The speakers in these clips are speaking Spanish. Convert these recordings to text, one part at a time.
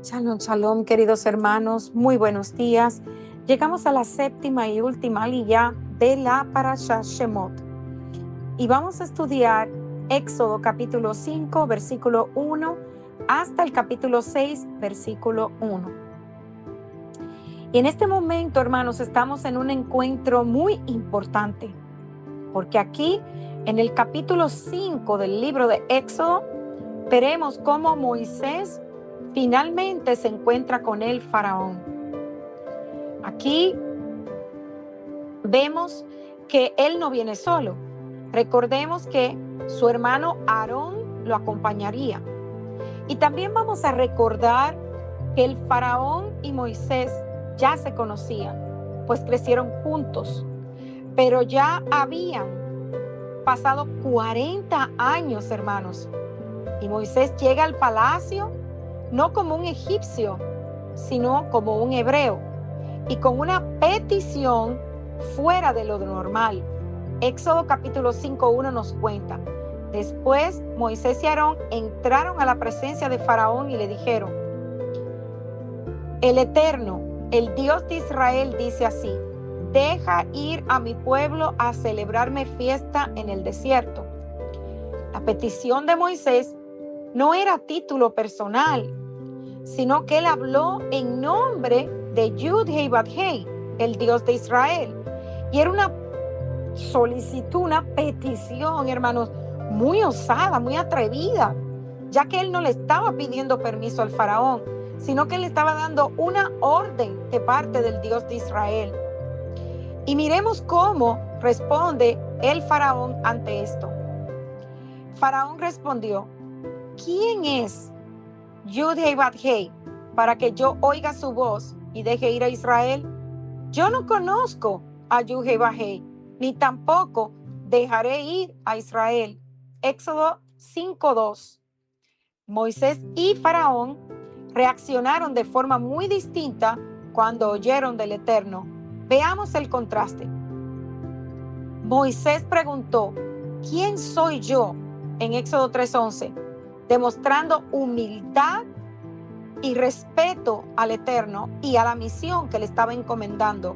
Shalom, shalom, queridos hermanos, muy buenos días. Llegamos a la séptima y última aliyá de la Parashat Shemot. Y vamos a estudiar Éxodo capítulo 5, versículo 1, hasta el capítulo 6, versículo 1. Y en este momento, hermanos, estamos en un encuentro muy importante, porque aquí, en el capítulo 5 del libro de Éxodo, veremos cómo Moisés finalmente se encuentra con el faraón. Aquí vemos que él no viene solo. Recordemos que su hermano Aarón lo acompañaría. Y también vamos a recordar que el faraón y Moisés ya se conocían, pues crecieron juntos. Pero ya habían pasado 40 años, hermanos. Y Moisés llega al palacio no como un egipcio, sino como un hebreo, y con una petición fuera de lo normal. Éxodo capítulo 5:1 nos cuenta: después Moisés y Aarón entraron a la presencia de Faraón y le dijeron: el Eterno, el Dios de Israel, dice así: deja ir a mi pueblo a celebrarme fiesta en el desierto. La petición de Moisés no era título personal, sino que él habló en nombre de Yud-Heh-Vav-Heh, el Dios de Israel. Y era una solicitud, una petición, hermanos, muy osada, muy atrevida, ya que él no le estaba pidiendo permiso al faraón, sino que le estaba dando una orden de parte del Dios de Israel. Y miremos cómo responde el faraón ante esto. Faraón respondió: ¿quién es Yud-Heh-Vav-Heh para que yo oiga su voz y deje ir a Israel? Yo no conozco a Yud-Heh-Vav-Heh, ni tampoco dejaré ir a Israel. Éxodo 5:2. Moisés y Faraón reaccionaron de forma muy distinta cuando oyeron del Eterno. Veamos el contraste. Moisés preguntó: ¿quién soy yo? En Éxodo 3:11, demostrando humildad y respeto al Eterno y a la misión que le estaba encomendando,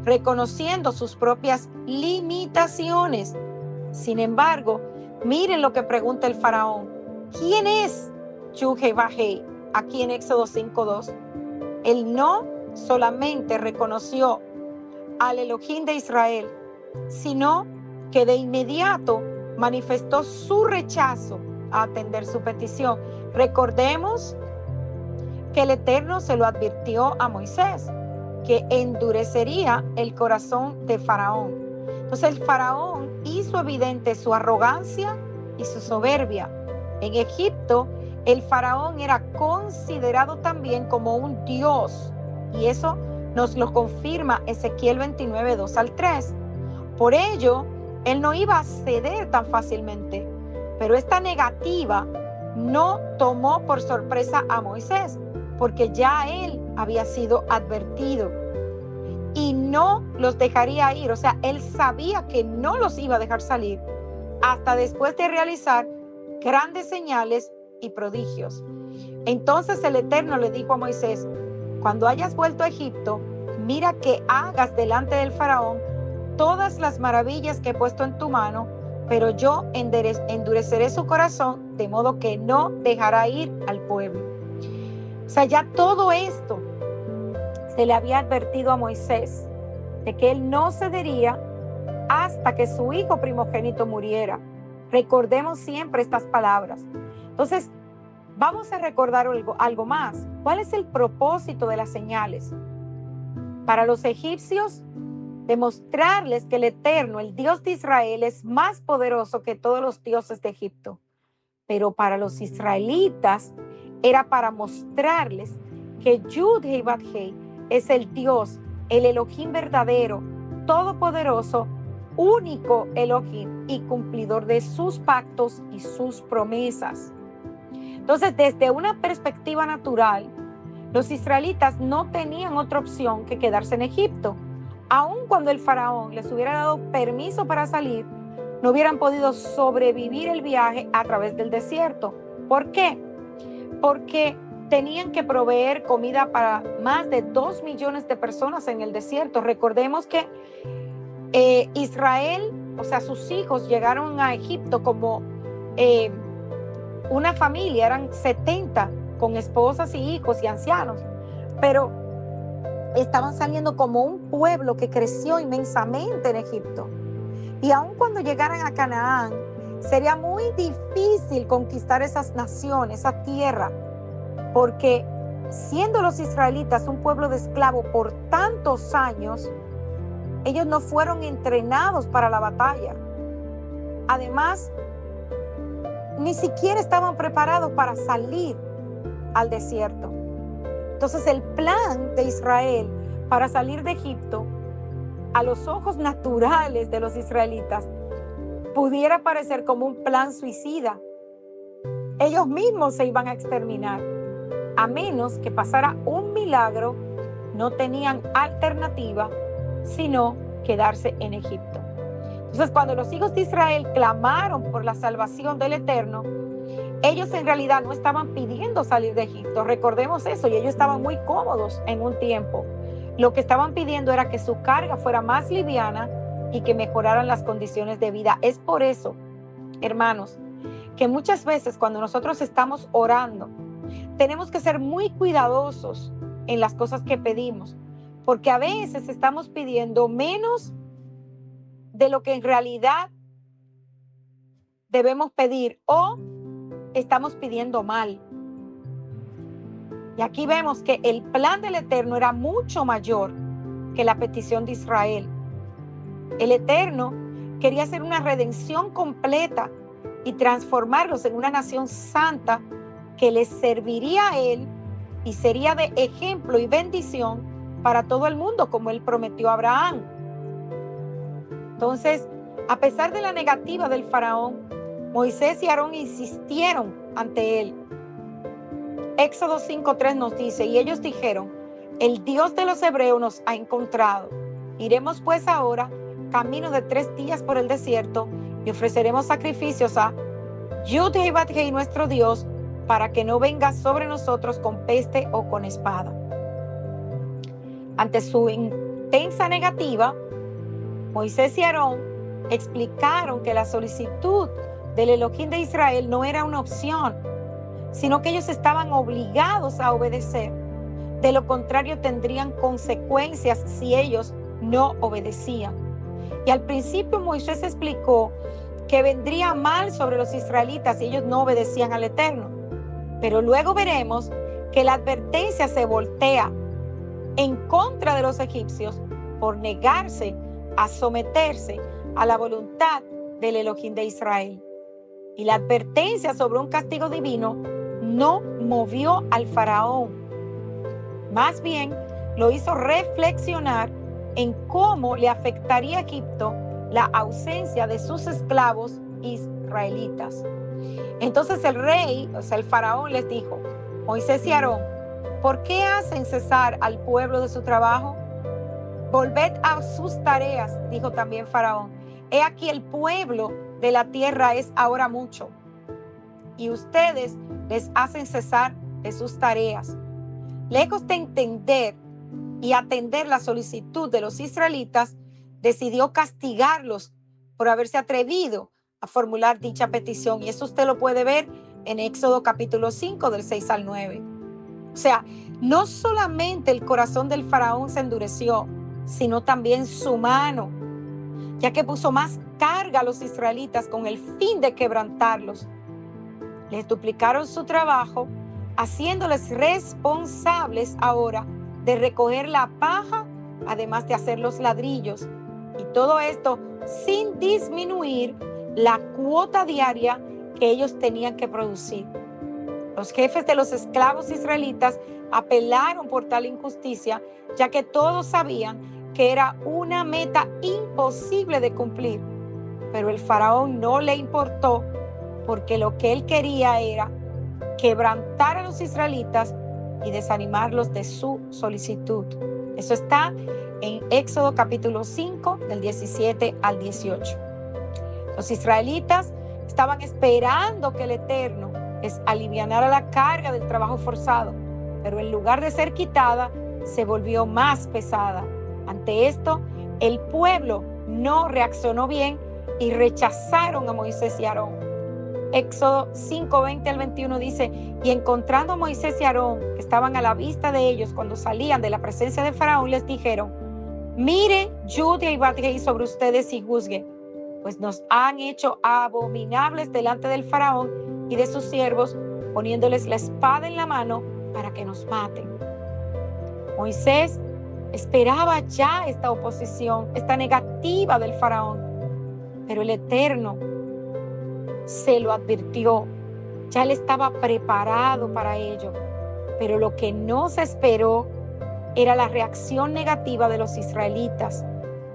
reconociendo sus propias limitaciones. Sin embargo, miren lo que pregunta el faraón: ¿quién es Yud-Heh-Vav-Heh? Aquí en Éxodo 5:2. Él no solamente reconoció al Elohim de Israel, sino que de inmediato manifestó su rechazo a atender su petición. Recordemos que el Eterno se lo advirtió a Moisés, que endurecería el corazón de Faraón. Entonces el Faraón hizo evidente su arrogancia y su soberbia. En Egipto, el Faraón era considerado también como un dios, y eso nos lo confirma Ezequiel 29:2-3. Por ello, él no iba a ceder tan fácilmente, pero esta negativa no tomó por sorpresa a Moisés, porque ya él había sido advertido y no los dejaría ir. O sea, él sabía que no los iba a dejar salir hasta después de realizar grandes señales y prodigios. Entonces el Eterno le dijo a Moisés: cuando hayas vuelto a Egipto, mira que hagas delante del faraón todas las maravillas que he puesto en tu mano, pero yo endureceré su corazón, de modo que no dejará ir al pueblo. O sea, ya todo esto se le había advertido a Moisés, de que él no cedería hasta que su hijo primogénito muriera. Recordemos siempre estas palabras. Entonces, vamos a recordar algo más. ¿Cuál es el propósito de las señales? Para los egipcios, demostrarles que el Eterno, el Dios de Israel, es más poderoso que todos los dioses de Egipto. Pero para los israelitas era para mostrarles que Yud-Heh-Vav-Heh es el Dios, el Elohim verdadero, todopoderoso, único Elohim y cumplidor de sus pactos y sus promesas. Entonces, desde una perspectiva natural, los israelitas no tenían otra opción que quedarse en Egipto. Aun cuando el faraón les hubiera dado permiso para salir, no hubieran podido sobrevivir el viaje a través del desierto. ¿Por qué? Porque tenían que proveer comida para más de 2 millones de personas en el desierto. Recordemos que Israel, o sea, sus hijos llegaron a Egipto como una familia, eran 70 con esposas y hijos y ancianos, pero estaban saliendo como un pueblo que creció inmensamente en Egipto. Y aun cuando llegaran a Canaán, sería muy difícil conquistar esas naciones, esa tierra, porque siendo los israelitas un pueblo de esclavos por tantos años, ellos no fueron entrenados para la batalla. Además, ni siquiera estaban preparados para salir al desierto. Entonces, el plan de Israel para salir de Egipto, a los ojos naturales de los israelitas, pudiera parecer como un plan suicida. Ellos mismos se iban a exterminar. A menos que pasara un milagro, no tenían alternativa sino quedarse en Egipto. Entonces, cuando los hijos de Israel clamaron por la salvación del Eterno, ellos en realidad no estaban pidiendo salir de Egipto. Recordemos eso, y ellos estaban muy cómodos en un tiempo. Lo que estaban pidiendo era que su carga fuera más liviana y que mejoraran las condiciones de vida. Es por eso, hermanos, que muchas veces cuando nosotros estamos orando, tenemos que ser muy cuidadosos en las cosas que pedimos, porque a veces estamos pidiendo menos de lo que en realidad debemos pedir, o estamos pidiendo mal. Y aquí vemos que el plan del Eterno era mucho mayor que la petición de Israel. El Eterno quería hacer una redención completa y transformarlos en una nación santa que les serviría a Él y sería de ejemplo y bendición para todo el mundo, como Él prometió a Abraham. Entonces, a pesar de la negativa del faraón, Moisés y Aarón insistieron ante él. Éxodo 5:3 nos dice: y ellos dijeron, el Dios de los hebreos nos ha encontrado. Iremos pues ahora camino de 3 días por el desierto y ofreceremos sacrificios a Yud-Heh-Vav-Heh, nuestro Dios, para que no venga sobre nosotros con peste o con espada. Ante su intensa negativa, Moisés y Aarón explicaron que la solicitud del Elohim de Israel no era una opción, sino que ellos estaban obligados a obedecer. De lo contrario, tendrían consecuencias si ellos no obedecían. Y al principio Moisés explicó que vendría mal sobre los israelitas si ellos no obedecían al Eterno. Pero luego veremos que la advertencia se voltea en contra de los egipcios por negarse a someterse a la voluntad del Elohim de Israel. Y la advertencia sobre un castigo divino no movió al faraón. Más bien, lo hizo reflexionar en cómo le afectaría a Egipto la ausencia de sus esclavos israelitas. Entonces el rey, o sea, el faraón les dijo: Moisés y Aarón, ¿por qué hacen cesar al pueblo de su trabajo? Volved a sus tareas, dijo también faraón. He aquí el pueblo de la tierra es ahora mucho, y ustedes les hacen cesar de sus tareas. Lejos de entender y atender la solicitud de los israelitas, decidió castigarlos por haberse atrevido a formular dicha petición. Y eso usted lo puede ver en Éxodo capítulo 5, del 6 al 9. O sea, no solamente el corazón del faraón se endureció, sino también su mano, ya que puso más carga a los israelitas con el fin de quebrantarlos. Les duplicaron su trabajo, haciéndoles responsables ahora de recoger la paja, además de hacer los ladrillos. Y todo esto sin disminuir la cuota diaria que ellos tenían que producir. Los jefes de los esclavos israelitas apelaron por tal injusticia, ya que todos sabían que era una meta imposible de cumplir. Pero el faraón no le importó, porque lo que él quería era quebrantar a los israelitas y desanimarlos de su solicitud. Eso está en Éxodo capítulo 5, del 17 al 18. Los israelitas estaban esperando que el Eterno les alivianara la carga del trabajo forzado, pero en lugar de ser quitada, se volvió más pesada. Ante esto, el pueblo no reaccionó bien y rechazaron a Moisés y Aarón. Éxodo 5:20 al 21 dice: y encontrando a Moisés y Aarón, que estaban a la vista de ellos cuando salían de la presencia de Faraón, les dijeron: mire, Judá y Bat-Hei sobre ustedes y juzgue, pues nos han hecho abominables delante del Faraón y de sus siervos, poniéndoles la espada en la mano para que nos maten. Moisés esperaba ya esta oposición, esta negativa del Faraón, pero el Eterno se lo advirtió. Ya él estaba preparado para ello, pero lo que no se esperó era la reacción negativa de los israelitas,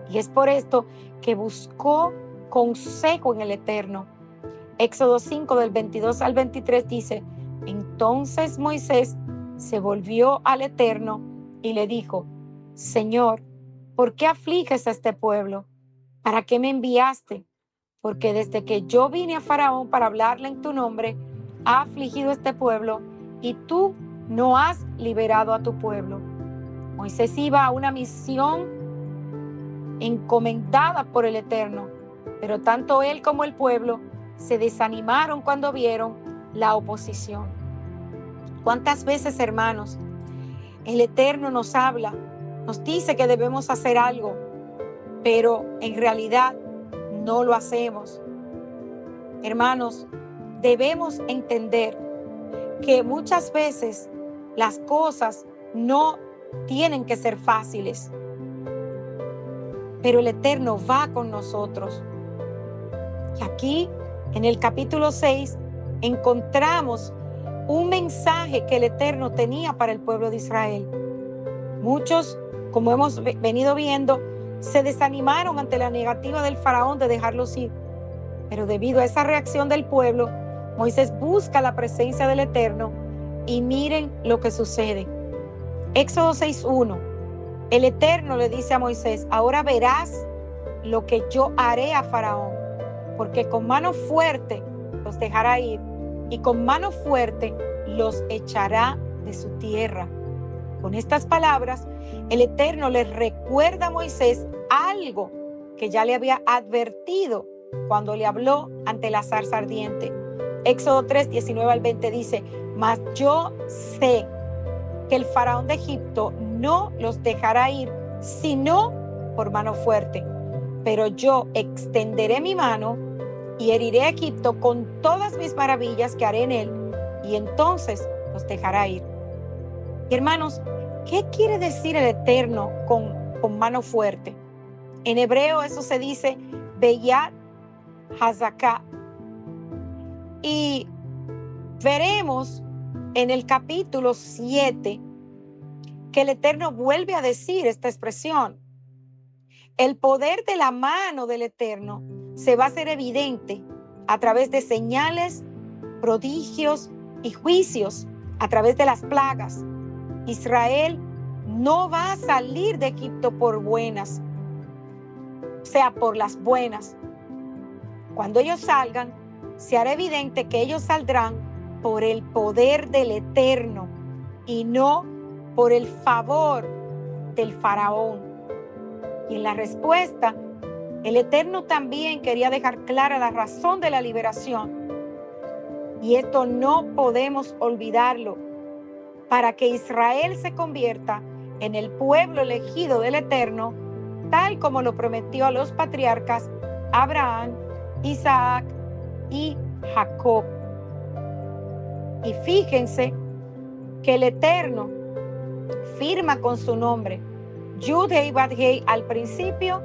y es por esto que buscó consejo en el Eterno. Éxodo 5 del 22 al 23 dice: entonces Moisés se volvió al Eterno y le dijo: Señor, ¿por qué afliges a este pueblo? ¿Para qué me enviaste? Porque desde que yo vine a Faraón para hablarle en tu nombre, ha afligido este pueblo y tú no has liberado a tu pueblo. Moisés iba a una misión encomendada por el Eterno, pero tanto él como el pueblo se desanimaron cuando vieron la oposición. ¿Cuántas veces, hermanos, el Eterno nos habla, nos dice que debemos hacer algo, pero en realidad no lo hacemos? Hermanos, debemos entender que muchas veces las cosas no tienen que ser fáciles, pero el Eterno va con nosotros. Y aquí, en el capítulo 6, encontramos un mensaje que el Eterno tenía para el pueblo de Israel. Muchos, como hemos venido viendo, se desanimaron ante la negativa del Faraón de dejarlos ir. Pero debido a esa reacción del pueblo, Moisés busca la presencia del Eterno y miren lo que sucede. Éxodo 6:1. El Eterno le dice a Moisés: ahora verás lo que yo haré a Faraón, porque con mano fuerte los dejará ir y con mano fuerte los echará de su tierra. Con estas palabras, el Eterno le recuerda a Moisés algo que ya le había advertido cuando le habló ante la zarza ardiente. Éxodo 3:19 al 20 dice: mas yo sé que el faraón de Egipto no los dejará ir, sino por mano fuerte. Pero yo extenderé mi mano y heriré a Egipto con todas mis maravillas que haré en él, y entonces los dejará ir. Hermanos, ¿qué quiere decir el Eterno con mano fuerte? En hebreo eso se dice Beyat Hazaká. Y veremos en el capítulo 7 que el Eterno vuelve a decir esta expresión. El poder de la mano del Eterno se va a hacer evidente a través de señales, prodigios y juicios, a través de las plagas. Israel no va a salir de Egipto por buenas, o sea, por las buenas. Cuando ellos salgan, se hará evidente que ellos saldrán por el poder del Eterno y no por el favor del faraón. Y en la respuesta, el Eterno también quería dejar clara la razón de la liberación. Y esto no podemos olvidarlo. Para que Israel se convierta en el pueblo elegido del Eterno, tal como lo prometió a los patriarcas Abraham, Isaac y Jacob. Y fíjense que el Eterno firma con su nombre Judá y Bat-Hei al principio,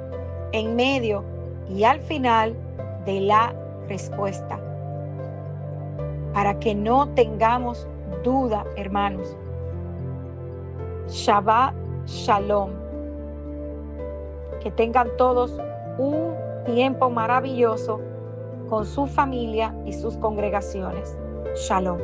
en medio y al final de la respuesta. Para que no tengamos duda, hermanos. Shabbat Shalom. Que tengan todos un tiempo maravilloso con su familia y sus congregaciones. Shalom.